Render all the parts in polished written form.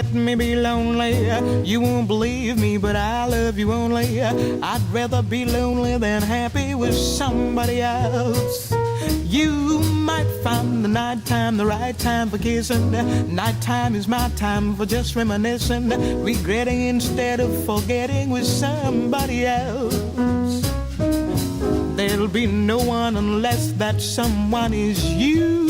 let me be lonely. You won't believe me, but I love you only. I'd rather be lonely than happy with somebody else. You might find the nighttime the right time for kissing. Nighttime is my time for just reminiscing, regretting instead of forgetting with somebody else. There'll be no one unless that someone is you.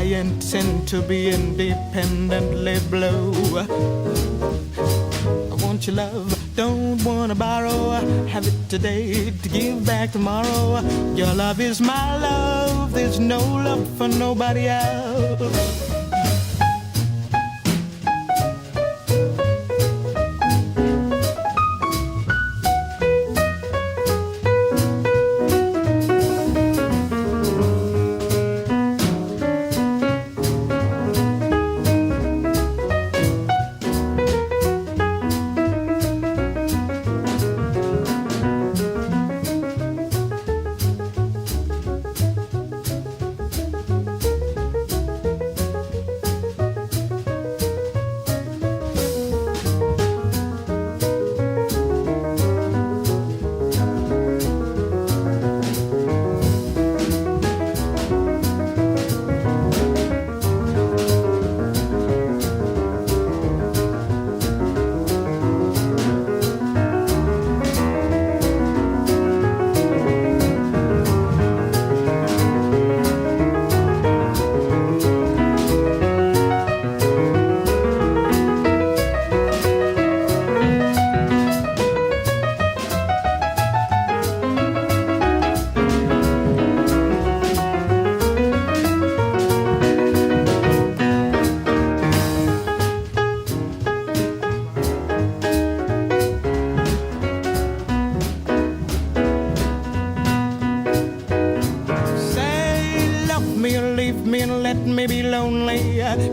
I intend to be independently blue. I want your love, don't wanna borrow. Have it today to give back tomorrow. Your love is my love, there's no love for nobody else.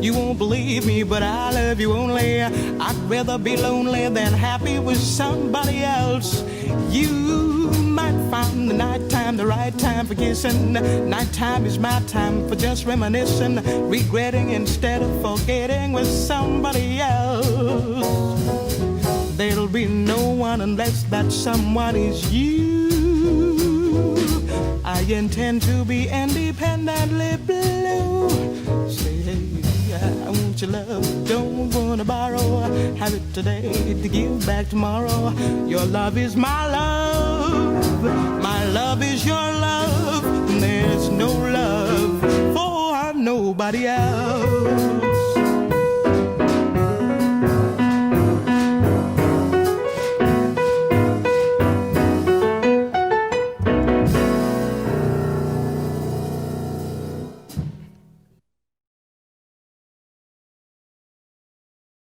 You won't believe me, but I love you only. I'd rather be lonely than happy with somebody else. You might find the nighttime the right time for kissing. Nighttime is my time for just reminiscing, regretting instead of forgetting with somebody else. There'll be no one unless that someone is you. I intend to be independently blue. I want your love, don't wanna borrow. Have it today to give back tomorrow. Your love is my love is your love. And there's no love for nobody else.